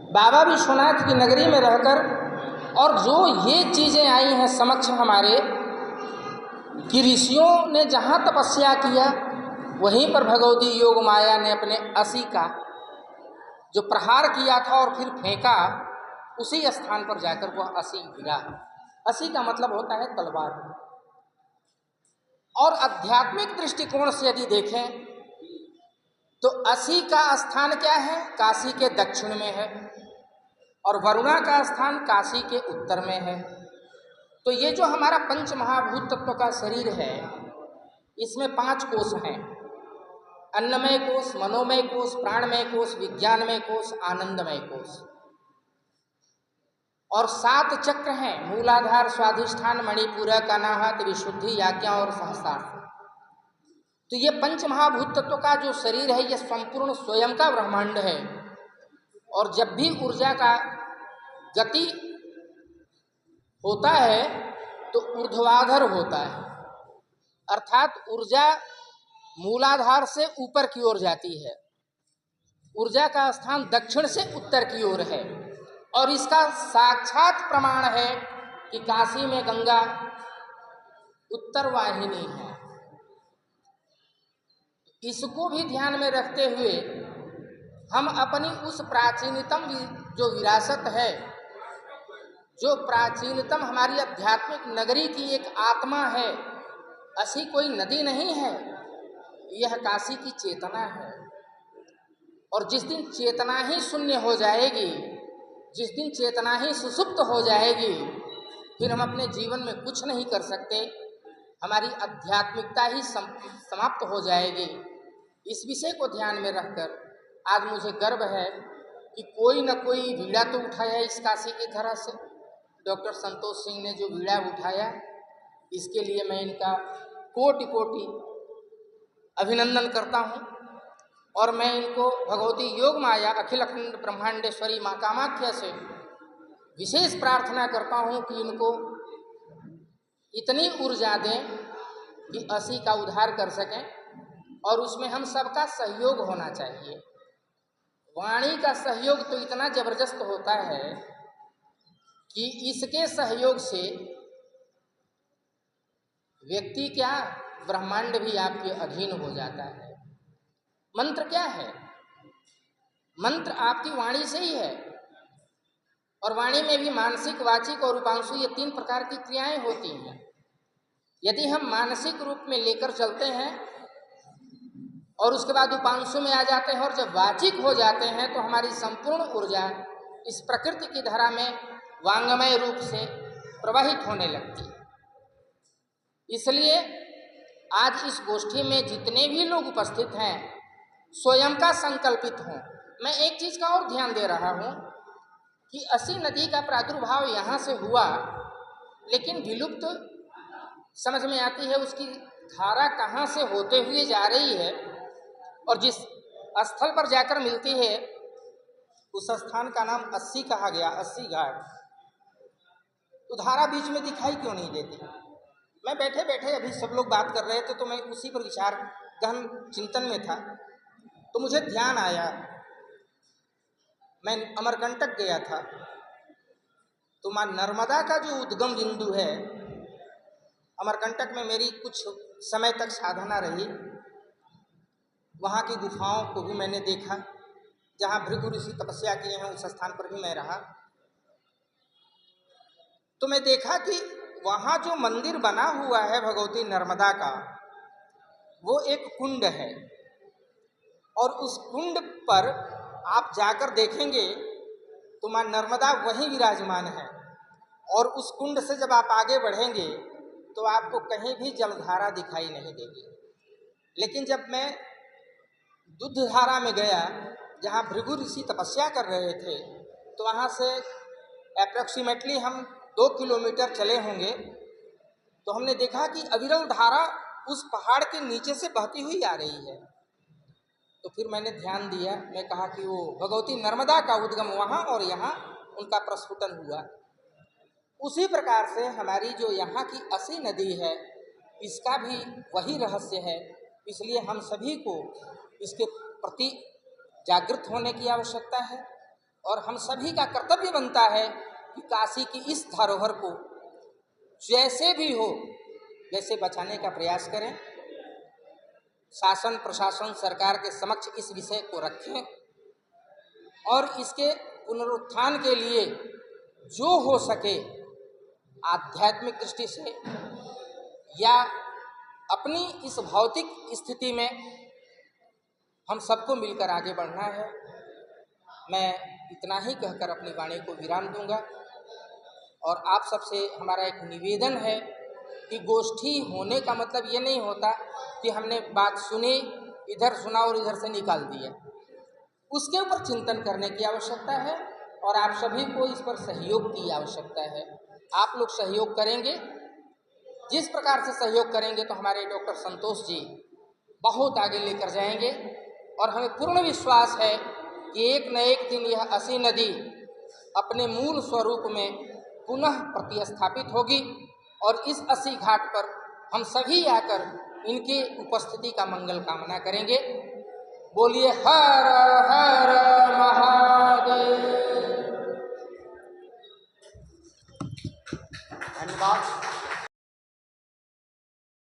बाबा विश्वनाथ की नगरी में रहकर और जो ये चीज़ें आई हैं समक्ष हमारे कि ऋषियों ने जहाँ तपस्या किया वहीं पर भगवती योग माया ने अपने असी का जो प्रहार किया था और फिर फेंका, उसी स्थान पर जाकर वह असी गिरा। असी का मतलब होता है तलवार। और आध्यात्मिक दृष्टिकोण से यदि देखें तो असी का स्थान क्या है? काशी के दक्षिण में है और वरुणा का स्थान काशी के उत्तर में है। तो ये जो हमारा पंच महाभूत तत्व का शरीर है, इसमें 5 कोश हैं: अन्नमय कोश, मनोमय कोश, प्राणमय कोश, विज्ञानमय कोश, आनंदमय कोश। और 7 चक्र हैं: मूलाधार, स्वाधिष्ठान, मणिपूरक, अनाहत, विशुद्धि, आज्ञा और सहस्रार। तो ये पंच महाभूत तत्व का जो शरीर है, ये संपूर्ण स्वयं का ब्रह्मांड है। और जब भी ऊर्जा का गति होता है तो ऊर्ध्वाधर होता है, अर्थात ऊर्जा मूलाधार से ऊपर की ओर जाती है। ऊर्जा का स्थान दक्षिण से उत्तर की ओर है। और इसका साक्षात प्रमाण है कि काशी में गंगा उत्तर वाहिनी है। इसको भी ध्यान में रखते हुए हम अपनी उस प्राचीनतम जो विरासत है, जो प्राचीनतम हमारी आध्यात्मिक नगरी की एक आत्मा है, ऐसी कोई नदी नहीं है, यह काशी की चेतना है। और जिस दिन चेतना ही शून्य हो जाएगी, जिस दिन चेतना ही सुसुप्त हो जाएगी, फिर हम अपने जीवन में कुछ नहीं कर सकते, हमारी आध्यात्मिकता ही समाप्त हो जाएगी। इस विषय को ध्यान में रखकर आज मुझे गर्व है कि कोई न कोई बीड़ा तो उठाया इस काशी की धरा से। डॉक्टर संतोष सिंह ने जो बीड़ा उठाया, इसके लिए मैं इनका कोटि कोटि अभिनंदन करता हूँ। और मैं इनको भगवती योग माया अखिल अखंड ब्रह्मांडेश्वरी माँ कामाख्या से विशेष प्रार्थना करता हूँ कि इनको इतनी ऊर्जा दें कि असी का उद्धार कर सकें। और उसमें हम सबका सहयोग होना चाहिए। वाणी का सहयोग तो इतना जबरदस्त होता है कि इसके सहयोग से व्यक्ति क्या, ब्रह्मांड भी आपके अधीन हो जाता है। मंत्र क्या है? मंत्र आपकी वाणी से ही है। और वाणी में भी मानसिक, वाचिक और उपांशु, ये 3 प्रकार की क्रियाएं होती हैं। यदि हम मानसिक रूप में लेकर चलते हैं और उसके बाद उपांशु में आ जाते हैं और जब वाचिक हो जाते हैं तो हमारी संपूर्ण ऊर्जा इस प्रकृति की धारा में वांगमय रूप से प्रवाहित होने लगती है। इसलिए आज इस गोष्ठी में जितने भी लोग उपस्थित हैं स्वयं का संकल्पित हों। मैं एक चीज़ का और ध्यान दे रहा हूँ कि असी नदी का प्रादुर्भाव यहाँ से हुआ, लेकिन विलुप्त समझ में आती है उसकी धारा कहाँ से होते हुए जा रही है और जिस स्थल पर जाकर मिलती है उस स्थान का नाम अस्सी कहा गया, अस्सी घाट। तो धारा बीच में दिखाई क्यों नहीं देती? मैं बैठे बैठे अभी सब लोग बात कर रहे थे तो मैं उसी पर विचार गहन चिंतन में था, तो मुझे ध्यान आया, मैं अमरकंटक गया था तो माँ नर्मदा का जो उद्गम बिंदु है, अमरकंटक में मेरी कुछ समय तक साधना रही। वहाँ की गुफाओं को भी मैंने देखा, जहाँ भृगु ऋषि तपस्या किए हैं उस स्थान पर भी मैं रहा। तो मैं देखा कि वहाँ जो मंदिर बना हुआ है भगवती नर्मदा का, वो एक कुंड है और उस कुंड पर आप जाकर देखेंगे तो माँ नर्मदा वहीं विराजमान है। और उस कुंड से जब आप आगे बढ़ेंगे तो आपको कहीं भी जलधारा दिखाई नहीं देगी। लेकिन जब मैं दुधधारा में गया जहाँ भृगु ऋषि तपस्या कर रहे थे, तो वहाँ से अप्रॉक्सीमेटली हम 2 किलोमीटर चले होंगे, तो हमने देखा कि अविरल धारा उस पहाड़ के नीचे से बहती हुई आ रही है। तो फिर मैंने ध्यान दिया, मैं कहा कि वो भगवती नर्मदा का उद्गम वहाँ और यहाँ उनका प्रस्फुटन हुआ। उसी प्रकार से हमारी जो यहाँ की असी नदी है, इसका भी वही रहस्य है। इसलिए हम सभी को इसके प्रति जागृत होने की आवश्यकता है और हम सभी का कर्तव्य बनता है कि काशी की इस धरोहर को जैसे भी हो वैसे बचाने का प्रयास करें। शासन प्रशासन सरकार के समक्ष इस विषय को रखें और इसके पुनरुत्थान के लिए जो हो सके आध्यात्मिक दृष्टि से या अपनी इस भौतिक स्थिति में हम सबको मिलकर आगे बढ़ना है। मैं इतना ही कहकर अपनी वाणी को विराम दूंगा और आप सबसे हमारा एक निवेदन है कि गोष्ठी होने का मतलब ये नहीं होता कि हमने बात सुनी, इधर सुना और इधर से निकाल दिया। उसके ऊपर चिंतन करने की आवश्यकता है और आप सभी को इस पर सहयोग की आवश्यकता है। आप लोग सहयोग करेंगे, जिस प्रकार से सहयोग करेंगे तो हमारे डॉक्टर संतोष जी बहुत आगे लेकर जाएंगे और हमें पूर्ण विश्वास है कि एक न एक दिन यह असी नदी अपने मूल स्वरूप में पुनः प्रतिस्थापित होगी और इस असी घाट पर हम सभी आकर इनके उपस्थिति का मंगल कामना करेंगे। बोलिए हर हर महादेव। धन्यवाद।